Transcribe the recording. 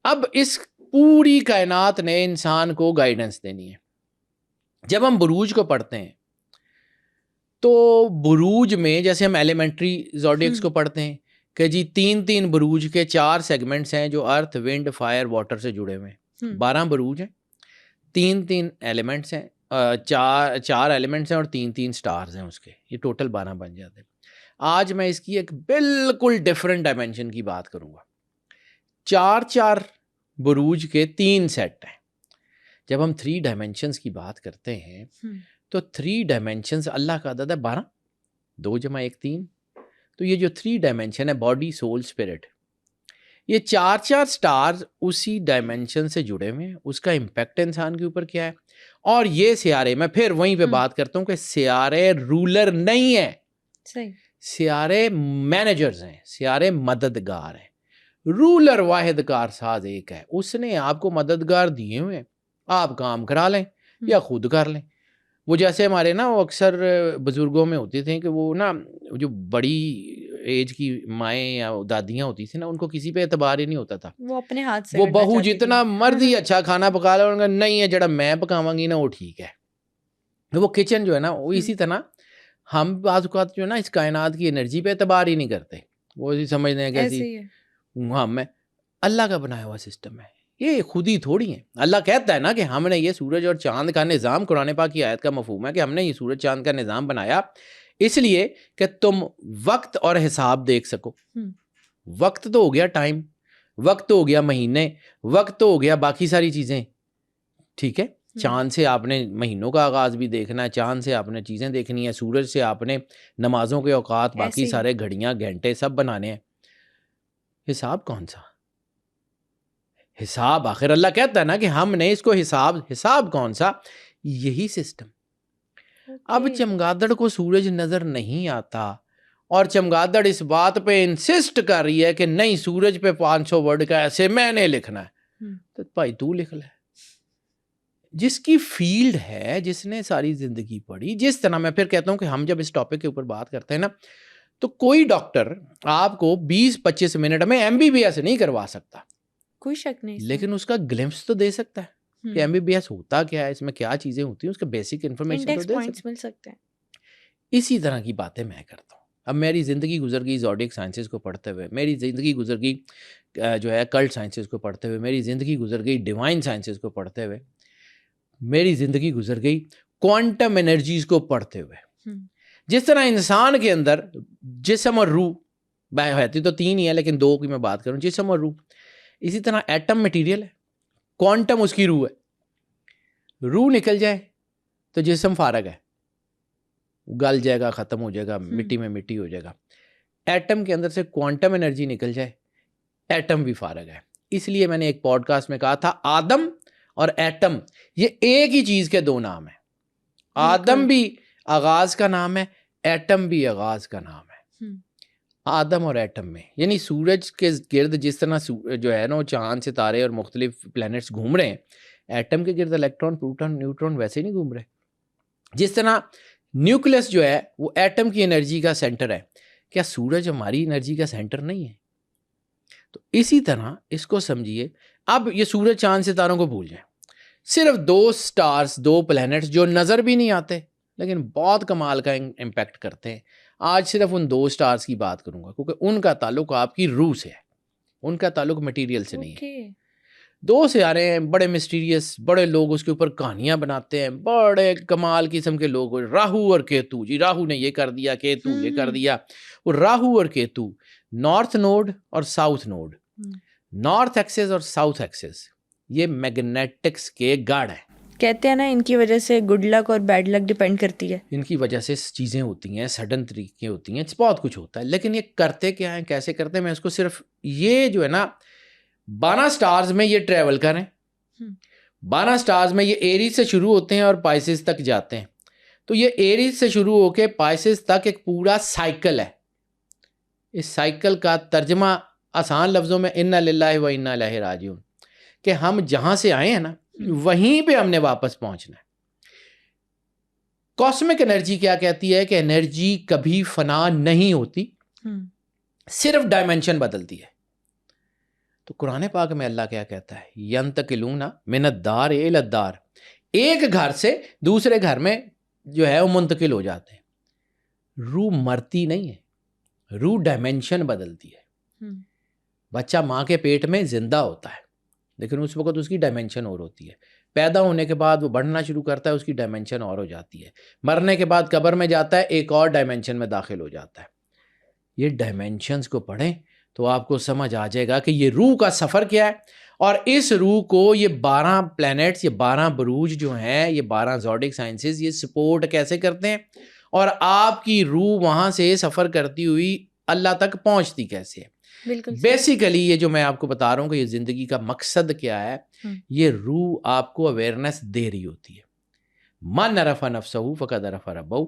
اب اس پوری کائنات نے انسان کو گائیڈنس دینی ہے. جب ہم بروج کو پڑھتے ہیں تو بروج میں جیسے ہم ایلیمنٹری زوڈیکس کو پڑھتے ہیں کہ جی 3 بروج کے 4 سیگمنٹس ہیں جو ارتھ، ونڈ، فائر، واٹر سے جڑے ہوئے ہیں. 12 بروج ہیں، 3 ایلیمنٹس ہیں، 4 ایلیمنٹس ہیں اور 3 سٹارز ہیں اس کے. یہ ٹوٹل 12 بن جاتے ہیں. آج میں اس کی ایک بالکل ڈفرینٹ ڈائمینشن کی بات کروں گا. 4 بروج کے 3 سیٹ ہیں. جب ہم 3 ڈائمینشنز کی بات کرتے ہیں تو 3 ڈائمینشنز اللہ کا عدد ہے 12، 2 + 1 3. تو یہ جو 3 ڈائمینشن ہے باڈی، سول، اسپرٹ، یہ 4 سٹارز اسی ڈائمینشن سے جڑے ہوئے ہیں. اس کا امپیکٹ انسان کے اوپر کیا ہے؟ اور یہ سیارے، میں پھر وہیں پہ بات کرتا ہوں کہ سیارے رولر نہیں ہیں، سیارے مینیجرز ہیں، سیارے مددگار ہیں. رولر واحد کارساز ایک ہے، اس نے آپ کو مددگار دیے ہوئے ہیں، آپ کام کرا لیں یا خود کر لیں. وہ جیسے ہمارے نا وہ اکثر بزرگوں میں ہوتے تھے کہ وہ نا جو بڑی ایج کی مائیں یا دادیاں ہوتی تھیں نا، ان کو کسی پہ اعتبار ہی نہیں ہوتا تھا. وہ اپنے ہاتھ سے وہ بہو جتنا مرضی اچھا کھانا پکا لے، ان کا نہیں ہے جڑا میں پکاواں گی نا وہ ٹھیک ہے. وہ کچن جو ہے نا وہ اسی طرح ہم بعض اوقات جو ہے نا اس کائنات کی انرجی پہ اعتبار ہی نہیں کرتے. وہ سمجھتے ہیں کہ ایسی ہم اللہ کا بنایا ہوا سسٹم ہے، یہ خود ہی تھوڑی ہیں. اللہ کہتا ہے نا کہ ہم نے یہ سورج اور چاند کا نظام، قرآن پاک کی آیت کا مفہوم ہے کہ ہم نے یہ سورج چاند کا نظام بنایا اس لیے کہ تم وقت اور حساب دیکھ سکو. وقت تو ہو گیا ٹائم، وقت تو ہو گیا مہینے، وقت تو ہو گیا باقی ساری چیزیں، ٹھیک ہے. چاند سے آپ نے مہینوں کا آغاز بھی دیکھنا ہے، چاند سے آپ نے چیزیں دیکھنی ہے، سورج سے آپ نے نمازوں کے اوقات، باقی سارے گھڑیاں، گھنٹے سب بنانے ہیں. حساب کون سا؟ حساب آخر اللہ کہتا ہے نا کہ ہم نے اس کو حساب کون سا؟ یہی سسٹم. اب چمگادڑ کو سورج نظر نہیں آتا اور چمگادڑ اس بات پہ انسسٹ کر رہی ہے کہ نہیں سورج پہ 500 ورڈ کا ایسے میں نے لکھنا ہے. تو بھائی تو لکھ لے. جس کی فیلڈ ہے، جس نے ساری زندگی پڑھی، جس طرح میں پھر کہتا ہوں کہ ہم جب اس ٹاپک کے اوپر بات کرتے ہیں نا تو کوئی ڈاکٹر آپ کو 20-25 منٹ میں MBBS نہیں کروا سکتا، کوئی شک نہیں، لیکن اس کا گلمپس تو دے سکتا ہے کہ MBBS ہوتا کیا ہے، اس میں کیا چیزیں ہوتی ہیں، اس کا بیسک انفارمیشن تو دے سکتا ہے. مل سکتے ہیں. اسی طرح کی باتیں میں کرتا ہوں. اب میری زندگی گزر گئی زوڈیک سائنسز کو پڑھتے ہوئے، میری زندگی گزر گئی جو ہے کلٹ سائنسز کو پڑھتے ہوئے، میری زندگی گزر گئی ڈیوائن سائنسز کو پڑھتے ہوئے، میری زندگی گزر گئی کوانٹم انرجیز کو پڑھتے ہوئے. جس طرح انسان کے اندر جسم اور روح ہوتی تو 3 ہی ہے لیکن 2 کی میں بات کروں، جسم اور روح، اسی طرح ایٹم مٹیریل ہے، کوانٹم اس کی روح ہے. روح نکل جائے تو جسم فارغ ہے، گل جائے گا، ختم ہو جائے گا، مٹی میں مٹی ہو جائے گا. ایٹم کے اندر سے کوانٹم انرجی نکل جائے، ایٹم بھی فارغ ہے. اس لیے میں نے ایک پوڈ کاسٹ میں کہا تھا آدم اور ایٹم یہ ایک ہی چیز کے 2 نام ہیں. آدم بھی آغاز کا نام ہے، ایٹم بھی آغاز کا نام ہے. آدم اور ایٹم میں یعنی سورج کے گرد جس طرح جو ہے نا چاند، ستارے اور مختلف پلینٹس گھوم رہے ہیں، ایٹم کے گرد الیکٹران، پروٹون، نیوٹرون ویسے نہیں گھوم رہے. جس طرح نیوکلس جو ہے وہ ایٹم کی انرجی کا سینٹر ہے، کیا سورج ہماری انرجی کا سینٹر نہیں ہے؟ تو اسی طرح اس کو سمجھیے. اب یہ سورج، چاند، ستاروں کو بھول جائیں، صرف 2 سٹارز، 2 پلینٹس جو نظر بھی نہیں آتے لیکن بہت کمال کا امپیکٹ کرتے ہیں. آج صرف ان 2 سٹارز کی بات کروں گا کیونکہ ان کا تعلق آپ کی روح سے ہے، ان کا تعلق مٹیریل سے نہیں ہے. 2 سیارے ہیں بڑے مسٹیریس، بڑے لوگ اس کے اوپر کہانیاں بناتے ہیں، بڑے کمال قسم کے لوگ. راہو اور کیتو، جی راہو نے یہ کر دیا، کیتو یہ کر دیا. وہ راہو اور کیتو نارتھ نوڈ اور ساؤتھ نوڈ، نارتھ ایکسس اور ساؤتھ ایکسس، یہ میگنیٹکس کے گاڑ ہیں. کہتے ہیں نا ان کی وجہ سے گڈ لک اور بیڈ لک ڈیپینڈ کرتی ہے. ان کی وجہ سے چیزیں ہوتی ہیں، سڈن طریقے ہوتی ہیں، بہت کچھ ہوتا ہے. لیکن یہ کرتے کیا ہیں، کیسے کرتے ہیں؟ میں اس کو صرف یہ جو ہے نا 12 سٹارز میں یہ ٹریول کریں. 12 سٹارز میں یہ ایریز سے شروع ہوتے ہیں اور پائسز تک جاتے ہیں. تو یہ ایریز سے شروع ہو کے پائسز تک ایک پورا سائیکل ہے. اس سائیکل کا ترجمہ آسان لفظوں میں انا للہ و انا الیہ راجعون، کہ ہم جہاں سے آئے ہیں نا وہیں پہ ہم نے واپس پہنچنا ہے. کاسمک انرجی کیا کہتی ہے کہ انرجی کبھی فنا نہیں ہوتی، صرف ڈائمینشن بدلتی ہے. تو قرآن پاک میں اللہ کیا کہتا ہے؟ ینتقلون من الدار الی الدار، ایک گھر سے دوسرے گھر میں جو ہے وہ منتقل ہو جاتے ہیں۔ روح مرتی نہیں ہے، روح ڈائمینشن بدلتی ہے۔ بچہ ماں کے پیٹ میں زندہ ہوتا ہے لیکن اس وقت اس کی ڈائمینشن اور ہوتی ہے، پیدا ہونے کے بعد وہ بڑھنا شروع کرتا ہے، اس کی ڈائمینشن اور ہو جاتی ہے، مرنے کے بعد قبر میں جاتا ہے، ایک اور ڈائمینشن میں داخل ہو جاتا ہے۔ یہ ڈائمینشنز کو پڑھیں تو آپ کو سمجھ آ جائے گا کہ یہ روح کا سفر کیا ہے، اور اس روح کو یہ 12 پلینٹس، یہ 12 بروج جو ہیں، یہ 12 زوڈک سائنسز یہ سپورٹ کیسے کرتے ہیں، اور آپ کی روح وہاں سے سفر کرتی ہوئی اللہ تک پہنچتی کیسے ہے۔ بالکل بیسیکلی یہ جو میں آپ کو بتا رہا ہوں کہ یہ زندگی کا مقصد کیا ہے، یہ روح آپ کو اویئرنیس دے رہی ہوتی ہے۔ من عرف نفسہ فقد عرف ربہ،